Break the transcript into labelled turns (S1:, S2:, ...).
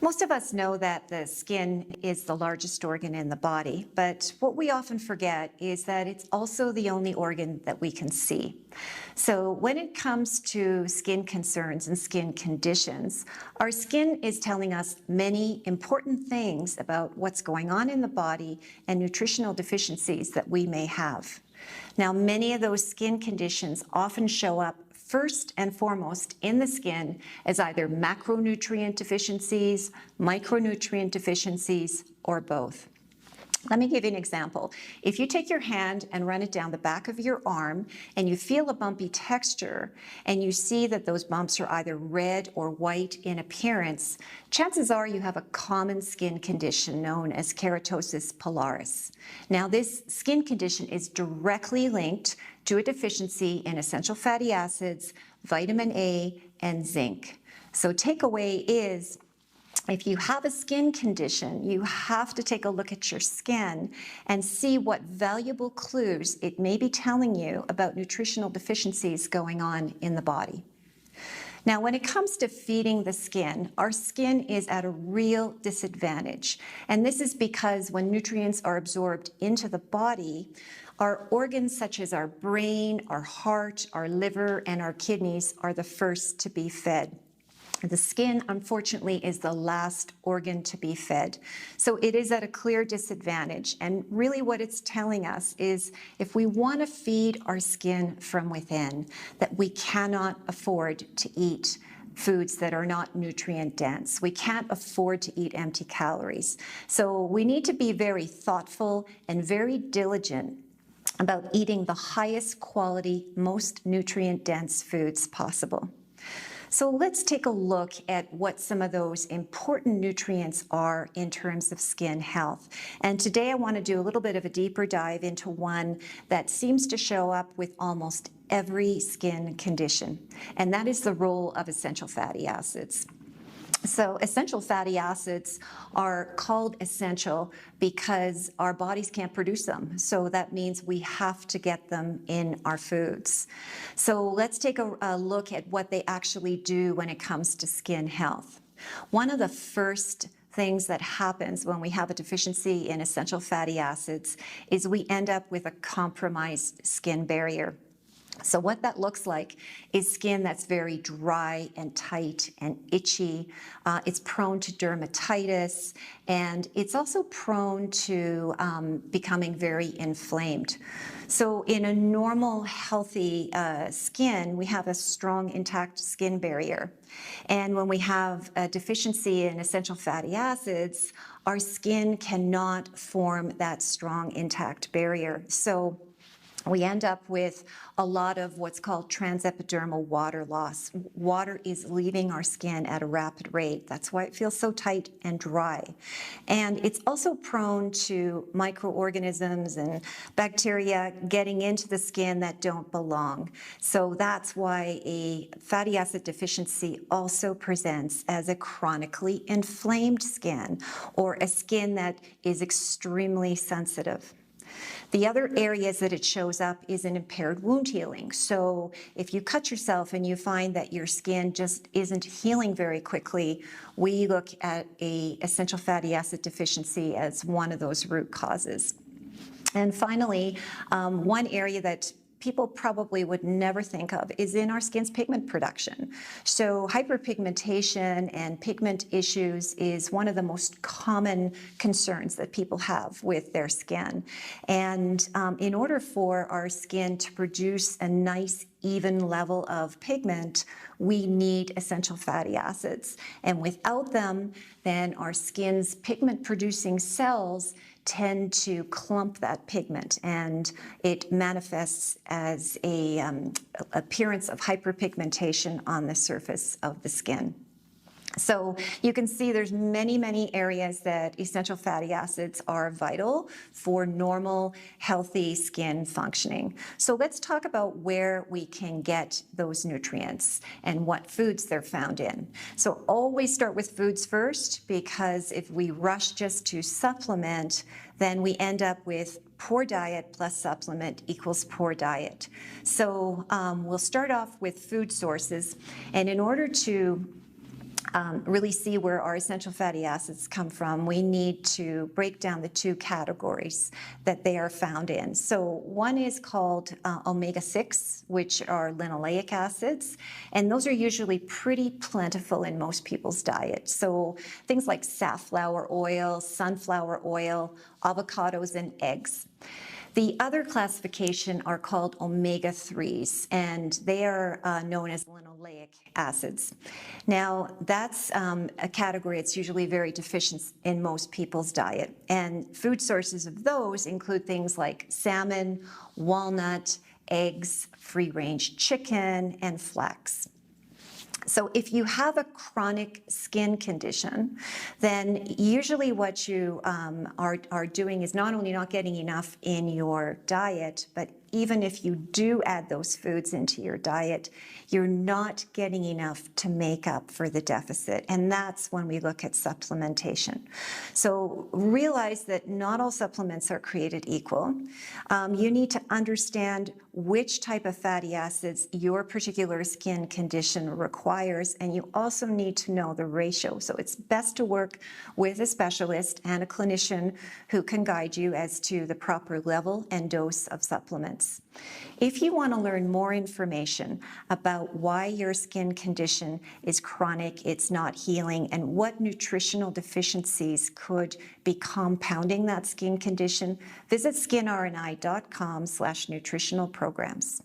S1: Most of us know that the skin is the largest organ in the body, but what we often forget is that it's also the only organ that we can see. So when it comes to skin concerns and skin conditions, our skin is telling us many important things about what's going on in the body and nutritional deficiencies that we may have. Now, many of those skin conditions often show up first and foremost in the skin as either macronutrient deficiencies, micronutrient deficiencies, or both. Let me give you an example. If you take your hand and run it down the back of your arm and you feel a bumpy texture and you see that those bumps are either red or white in appearance, chances are you have a common skin condition known as keratosis pilaris. Now, this skin condition is directly linked to a deficiency in essential fatty acids, vitamin A, and zinc. So takeaway is, if you have a skin condition, you have to take a look at your skin and see what valuable clues it may be telling you about nutritional deficiencies going on in the body. Now, when it comes to feeding the skin, our skin is at a real disadvantage. And this is because when nutrients are absorbed into the body, our organs such as our brain, our heart, our liver, and our kidneys are the first to be fed. The skin, unfortunately, is the last organ to be fed. So it is at a clear disadvantage. And really what it's telling us is if we want to feed our skin from within, that we cannot afford to eat foods that are not nutrient dense. We can't afford to eat empty calories. So we need to be very thoughtful and very diligent about eating the highest quality, most nutrient dense foods possible. So let's take a look at what some of those important nutrients are in terms of skin health. And today I want to do a little bit of a deeper dive into one that seems to show up with almost every skin condition, and that is the role of essential fatty acids. So essential fatty acids are called essential because our bodies can't produce them. So that means we have to get them in our foods. So let's take a look at what they actually do when it comes to skin health. One of the first things that happens when we have a deficiency in essential fatty acids is we end up with a compromised skin barrier. So what that looks like is skin that's very dry and tight and itchy. It's prone to dermatitis, and it's also prone to becoming becoming inflamed. So in a normal, healthy skin, we have a strong, intact skin barrier. And when we have a deficiency in essential fatty acids, our skin cannot form that strong, intact barrier. So we end up with a lot of what's called transepidermal water loss. Water is leaving our skin at a rapid rate. That's why it feels so tight and dry. And it's also prone to microorganisms and bacteria getting into the skin that don't belong. So that's why a fatty acid deficiency also presents as a chronically inflamed skin, or a skin that is extremely sensitive. The other areas that it shows up is in impaired wound healing. So if you cut yourself and you find that your skin just isn't healing very quickly, we look at an essential fatty acid deficiency as one of those root causes. And finally, one area that people probably would never think of is in our skin's pigment production. So hyperpigmentation and pigment issues is one of the most common concerns that people have with their skin. And in order for our skin to produce a nice, even level of pigment, we need essential fatty acids. And without them, then our skin's pigment-producing cells tend to clump that pigment, and it manifests as a appearance of hyperpigmentation on the surface of the skin. So you can see there's many areas that essential fatty acids are vital for normal, healthy skin functioning. So let's talk about where we can get those nutrients and what foods they're found in. So always start with foods first, because if we rush just to supplement, then we end up with poor diet plus supplement equals poor diet. So we'll start off with food sources, and in order to really see where our essential fatty acids come from, we need to break down the two categories that they are found in. So one is called omega-6, which are linoleic acids, and those are usually pretty plentiful in most people's diet. So things like safflower oil, sunflower oil, avocados, and eggs. The other classification are called omega-3s, and they are known as linoleic acids. Now, that's a category that's usually very deficient in most people's diet. And food sources of those include things like salmon, walnut, eggs, free-range chicken, and flax. So if you have a chronic skin condition, then usually what you are doing is not only not getting enough in your diet, but even if you do add those foods into your diet, you're not getting enough to make up for the deficit. And that's when we look at supplementation. So realize that not all supplements are created equal. You need to understand which type of fatty acids your particular skin condition requires, and you also need to know the ratio. So it's best to work with a specialist and a clinician who can guide you as to the proper level and dose of supplements. If you want to learn more information about why your skin condition is chronic, it's not healing, and what nutritional deficiencies could be compounding that skin condition, visit skinrni.com/nutritional programs.